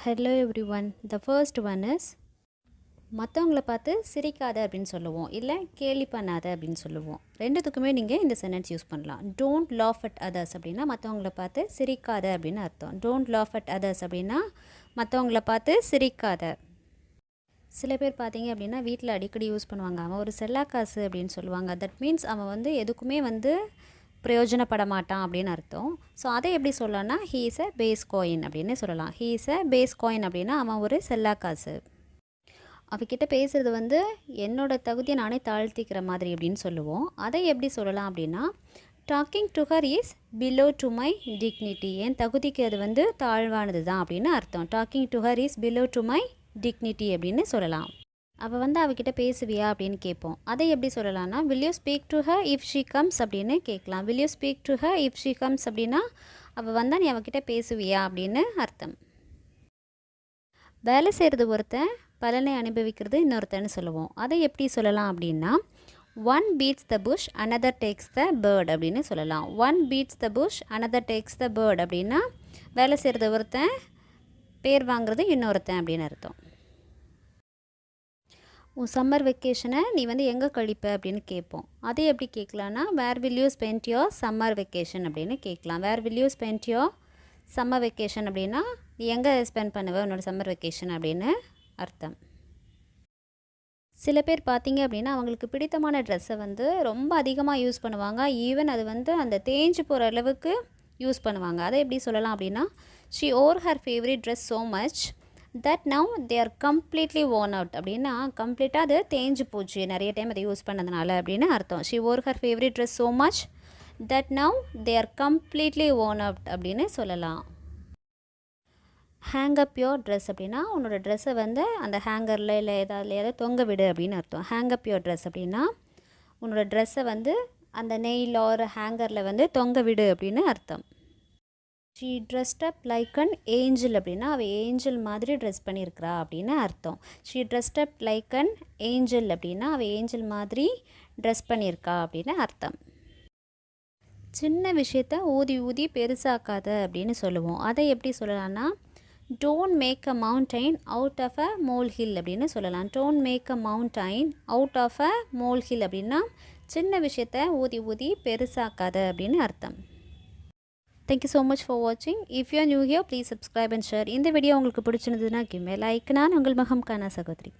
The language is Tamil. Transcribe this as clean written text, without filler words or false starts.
Hello everyone. The first one is மற்றவங்கள பார்த்து சிரிக்காத அப்படின்னு சொல்லுவோம், இல்லை கேலி பண்ணாத அப்படின்னு சொல்லுவோம். ரெண்டுத்துக்குமே நீங்கள் இந்த சென்டென்ஸ் யூஸ் பண்ணலாம். டோன்ட் லாஃப் அட் அதர்ஸ் அப்படின்னா மற்றவங்கள பார்த்து சிரிக்காத அப்படின்னு அர்த்தம். டோன்ட் லாஃப் அட் அதர்ஸ் அப்படின்னா மற்றவங்கள பார்த்து சிரிக்காத. சில பேர் பார்த்தீங்க அப்படின்னா வீட்டில் அடிக்கடி யூஸ் பண்ணுவாங்க, அவன் ஒரு செல்லாக்காசு அப்படின்னு சொல்லுவாங்க. தட் மீன்ஸ் அவன் எதுக்குமே பிரயோஜனப்பட மாட்டான் அப்படின்னு அர்த்தம். ஸோ அதை எப்படி சொல்லலாம்னா he is a base coin அப்படின்னு சொல்லலாம். He is a base coin அப்படின்னா அவன் ஒரு செல்லாக்காசு. அவகிட்ட பேசுகிறது என்னோட தகுதியை நானே தாழ்த்திக்கிற மாதிரி அப்படின்னு சொல்லுவோம். அதை எப்படி சொல்லலாம் அப்படின்னா talking to her is below to my dignity. என் தகுதிக்கு அது தாழ்வானது தான் அப்படின்னு அர்த்தம். Talking to her is below to my dignity அப்படின்னு சொல்லலாம். அவள் அவகிட்ட பேசுவியா அப்படின்னு கேட்போம். அதை எப்படி சொல்லலாம்னா will you speak to her if she comes அப்படின்னு கேட்கலாம். Will you speak to her if she comes அப்படின்னா அவள் வந்தால் நீ அவகிட்ட பேசுவியா அப்படின்னு அர்த்தம். வேலை செய்கிறது ஒருத்தன், பலனை அனுபவிக்கிறது இன்னொருத்தன்னு சொல்லுவோம். அதை எப்படி சொல்லலாம் அப்படின்னா one beats the bush another takes the bird அப்படின்னு சொல்லலாம். One beats the bush another takes the bird அப்படின்னா வேலை செய்கிறது ஒருத்தன், பேர் வாங்குறது இன்னொருத்தன் அப்படின்னு அர்த்தம். உன் சம்மர் வெக்கேஷனை நீ எங்கே கழிப்ப அப்படின்னு கேட்போம். அதை எப்படி கேட்கலான்னா where will you spend your summer vacation அப்படின்னு கேட்கலாம். Where will you spend your summer vacation அப்படின்னா நீ எங்கே ஸ்பெண்ட் பண்ணுவ உன்னோட சம்மர் வெக்கேஷன் அப்படின்னு அர்த்தம். சில பேர் பார்த்தீங்க அப்படின்னா அவங்களுக்கு பிடித்தமான ட்ரெஸ்ஸை ரொம்ப அதிகமாக யூஸ் பண்ணுவாங்க. ஈவன் அது அந்த தேஞ்சு போகிற அளவுக்கு யூஸ் பண்ணுவாங்க. அதை எப்படி சொல்லலாம் அப்படின்னா she wore her favourite dress so much that now they are completely worn out அப்படின்னா கம்ப்ளீட்டாக அது தேஞ்சு போச்சு நிறைய டைம் அதை யூஸ் பண்ணதுனால அப்படின்னு அர்த்தம். She wore her favourite dress so much that now they are completely worn out அப்படின்னு சொல்லலாம். ஹேங் அப் யோர் ட்ரெஸ் அப்படின்னா உன்னோட ட்ரெஸ்ஸை அந்த ஹேங்கரில் இல்லை ஏதாவது தொங்க விடு அப்படின்னு அர்த்தம். ஹேங் அப் யோர் ட்ரெஸ் அப்படின்னா உன்னோட ட்ரெஸ்ஸை அந்த நெயில் ஆர் ஹேங்கரில் தொங்க விடு அப்படின்னு அர்த்தம். She dressed up like an angel அப்படின்னா அவள் ஏஞ்சல் மாதிரி ட்ரெஸ் பண்ணியிருக்கிறா அப்படின்னு அர்த்தம். She dressed up like an angel அப்படின்னா அவள் ஏஞ்சல் மாதிரி ட்ரெஸ் பண்ணியிருக்கா அப்படின்னு அர்த்தம். சின்ன விஷயத்த ஊதி ஊதி பெருசாக்காத அப்படின்னு சொல்லுவோம். அதை எப்படி சொல்லலாம்னா don't make a mountain out of a molehill அப்படின்னு சொல்லலாம். Don't make a mountain out of a molehill அப்படின்னா சின்ன விஷயத்த ஊதி ஊதி பெருசாக்காத அப்படின்னு அர்த்தம். Thank you so much for watching. If you are new here, please subscribe and share. இந்த வீடியோ உங்களுக்கு பிடிச்சிருந்ததுன்னா give me a like. நான் உங்கள் மகம் கானா சகோதரி.